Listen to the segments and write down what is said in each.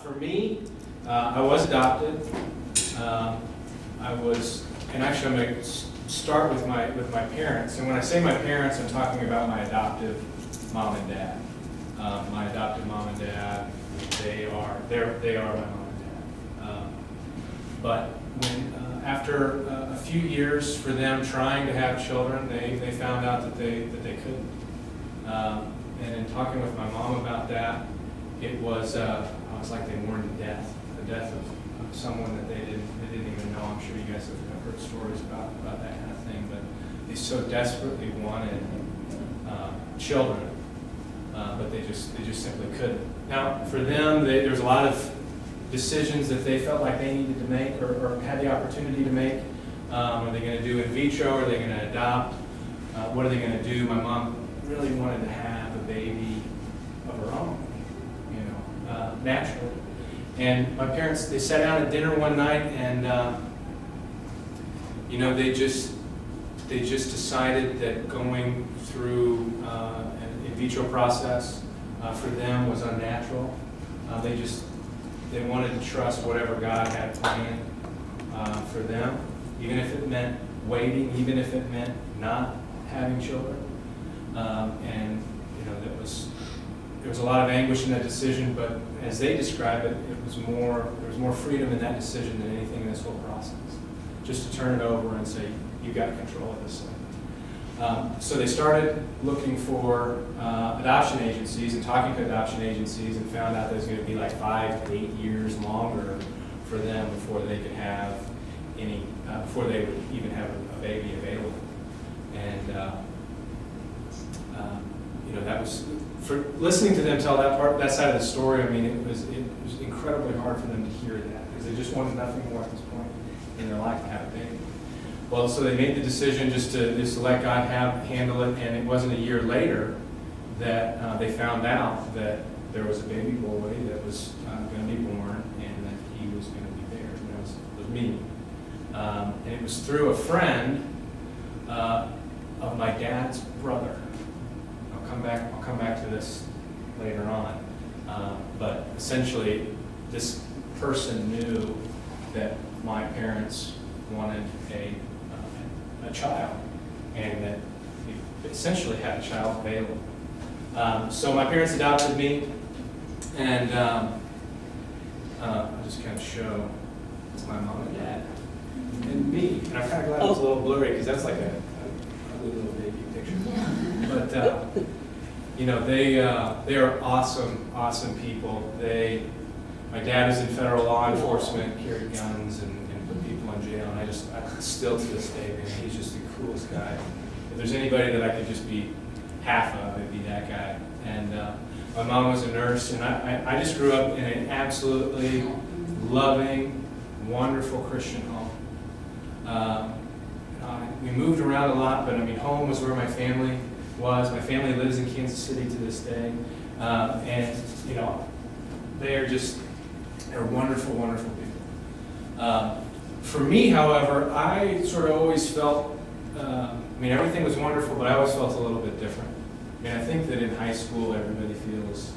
For me, I was adopted. And actually I'm going to start with my parents. And when I say my parents, I'm talking about my adoptive mom and dad. My adoptive mom and dad, they are my mom and dad. But when after a few years for them trying to have children, they found out that they couldn't. And in talking with my mom about that, it was like they mourned death, the death of someone that they didn't even know. I'm sure you guys have heard stories about that kind of thing, but they so desperately wanted children, but they just simply couldn't. Now, for them, there was a lot of decisions that they felt like they needed to make or had the opportunity to make. Are they going to do in vitro? Are they going to adopt? What are they going to do? My mom really wanted to have a baby of her own, naturally. And my parents, they sat down at dinner one night, and they just decided that going through an in vitro process for them was unnatural. They wanted to trust whatever God had planned for them, even if it meant waiting, even if it meant not having children. There was a lot of anguish in that decision, but as they describe it, there was more freedom in that decision than anything in this whole process. Just to turn it over and say, you got control of this thing. So they started looking for adoption agencies and talking to adoption agencies, and found out that it was going to be like 5 to 8 years longer for them before they could have before they would even have a baby available. And that was, for listening to them tell that side of the story. I mean, it was incredibly hard for them to hear that, because they just wanted nothing more at this point in their life to have a baby. Well, so they made the decision just to let God handle it, and it wasn't a year later that they found out that there was a baby boy that was going to be born, and that he was going to be there, and that was me. And it was through a friend of my dad's brother. I'll come back to this later on. But essentially, this person knew that my parents wanted a child, and that we essentially had a child available. So my parents adopted me, and I'll just kind of show my mom and dad and me. And I'm kind of glad it was a little blurry, because that's like a ugly little baby picture. But they are awesome people. My dad is in federal law enforcement, carried guns and put people in jail, and I still to this day, man, he's just the coolest guy. If there's anybody that I could just be half of, it'd be that guy. And my mom was a nurse, and I just grew up in an absolutely loving, wonderful Christian home. We moved around a lot, but I mean, home was where my family was. My family lives in Kansas City to this day, and they're wonderful, wonderful people. For me, however, I sort of always felt, everything was wonderful, but I always felt a little bit different. I think that in high school everybody feels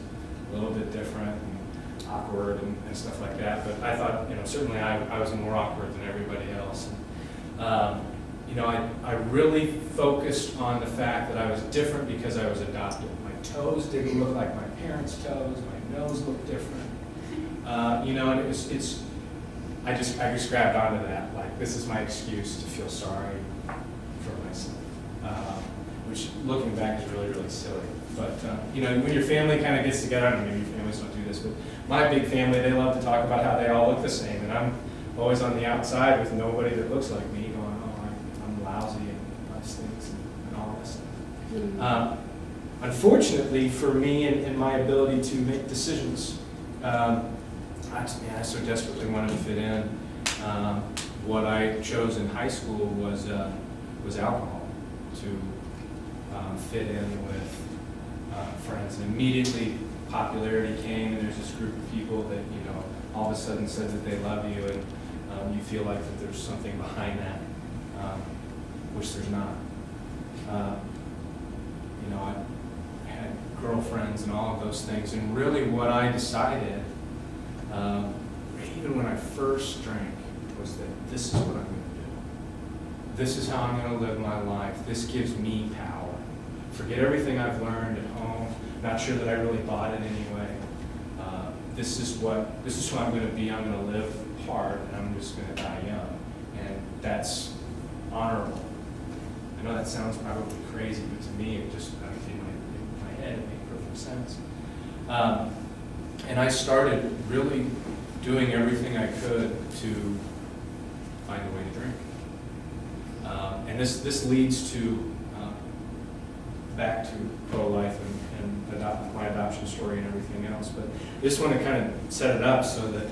a little bit different and awkward and stuff like that, but I thought, certainly I was more awkward than everybody else. I really focused on the fact that I was different because I was adopted. My toes didn't look like my parents' toes. My nose looked different. And I just grabbed onto that. Like, this is my excuse to feel sorry for myself, which looking back is really, really silly. But when your family kind of gets together, I don't know, maybe your families don't do this, but my big family, they love to talk about how they all look the same, and I'm always on the outside with nobody that looks like me, going, I'm lousy and my stinks and all this stuff. Unfortunately for me and my ability to make decisions, I so desperately wanted to fit in. What I chose in high school was alcohol to fit in with friends. And immediately popularity came, and there's this group of people that all of a sudden said that they love you, and you feel like that there's something behind that, which there's not. I had girlfriends and all of those things, and really what I decided even when I first drank, was that this is what I'm going to do. This is how I'm going to live my life. This gives me power. Forget everything I've learned at home. Not sure that I really bought it anyway. This is who I'm going to be. I'm going to live hard, and I'm just going to die young. And that's honorable. I know that sounds probably crazy, but to me, it just, in my head, it made perfect sense. And I started really doing everything I could to find a way to drink. And this leads to back to pro-life and my adoption story and everything else. But I just want to kind of set it up so that,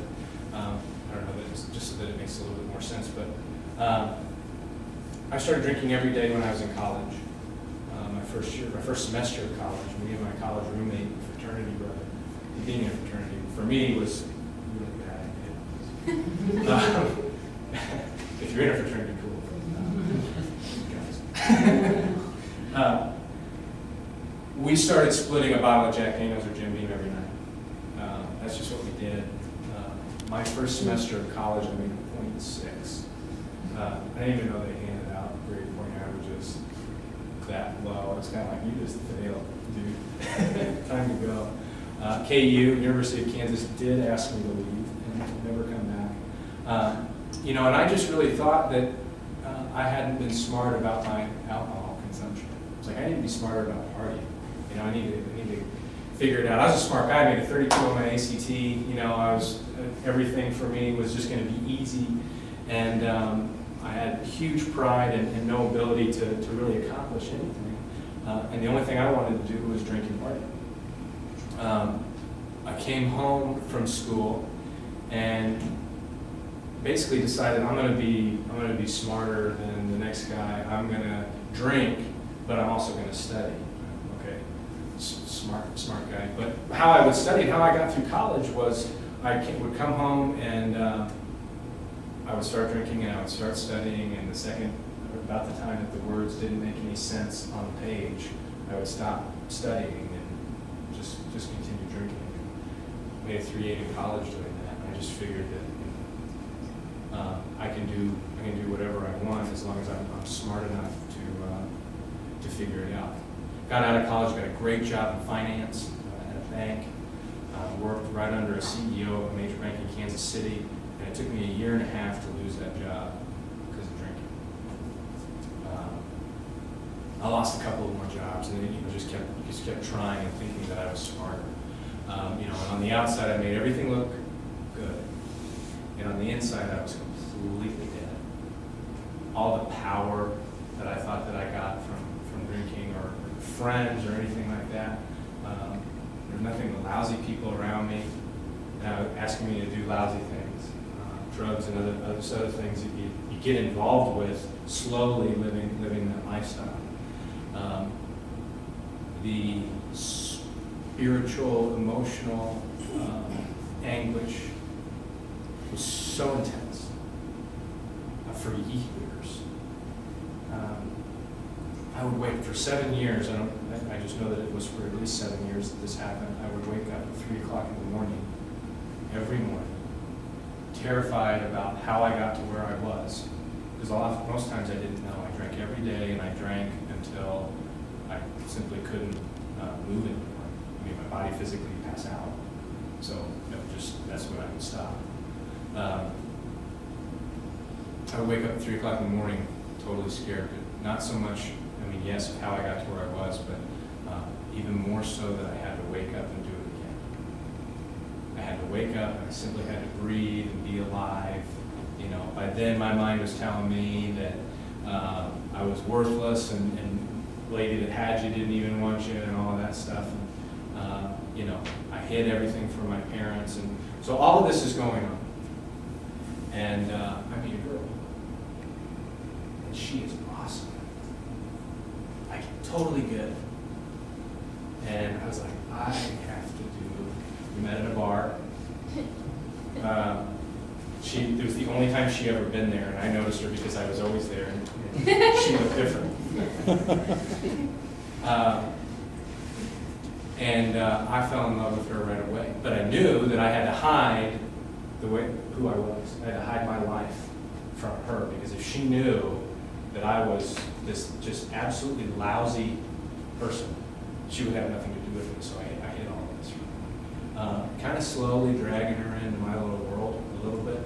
I don't know, just so that it makes a little bit more sense. But I started drinking every day when I was in college. My first semester of college, me and my college roommate, fraternity brother, being in a fraternity, for me was a really bad idea. If you're in a fraternity, cool. Guys. We started splitting a bottle of Jack Daniels or Jim Beam every night. That's just what we did. My first semester of college, I made a 0.6. I didn't even know they handed out grade point averages that low. It's kind of like, you just failed, dude. Time to go. KU, University of Kansas, did ask me to leave and never come back. And I just really thought that I hadn't been smart about my alcohol consumption. It's like, I need to be smarter about partying. I need to figure it out. I was a smart guy. I made a 32 on my ACT. Everything for me was just going to be easy. And I had huge pride and no ability to really accomplish anything. And the only thing I wanted to do was drink and party. I came home from school and basically decided I'm going to be smarter than the next guy. I'm going to drink, but I'm also going to study. Okay, smart guy. But how I would study and how I got through college was would come home and I would start drinking and I would start studying, and about the time that the words didn't make any sense on the page, I would stop studying and just continue drinking. I made a 3.8 in college doing that, and I just figured that I can do whatever I want as long as I'm smart enough to figure it out. Got out of college, got a great job in finance at a bank, worked right under a CEO of a major bank in Kansas City, and it took me 1.5 years to lose that job because of drinking. I lost a couple of more jobs, and then just kept trying and thinking that I was smarter. And on the outside, I made everything look good, and on the inside, I was completely dead. All the power that I thought that I got from drinking or friends or anything like that, there's nothing but lousy people around me asking me to do lousy things, drugs and other things that you get involved with slowly living that lifestyle. The spiritual, emotional anguish was so intense for years. I would wait for 7 years. I just know that it was for at least 7 years that this happened. I would wake up at 3 o'clock in the morning, every morning, terrified about how I got to where I was. Because most times I didn't know. I drank every day, and I drank until I simply couldn't move anymore. I mean, my body physically passed out. So that's when I would stop. I would wake up at 3 o'clock in the morning, totally scared, but not so much. Yes, of how I got to where I was, but even more so that I had to wake up and do it again. I had to wake up, and I simply had to breathe and be alive. By then my mind was telling me that I was worthless, and the lady that had you didn't even want you, and all of that stuff. And, I hid everything from my parents, and so all of this is going on. And I meet a girl, and she is awesome. Totally good. And I was like, I have to we met at a bar. It was the only time she ever been there, and I noticed her because I was always there, and she looked different. And I fell in love with her right away. But I knew that I had to hide who I was. I had to hide my life from her, because if she knew that I was this just absolutely lousy person, she would have nothing to do with me. So I hid all of this from her. Kind of slowly dragging her into my little world a little bit.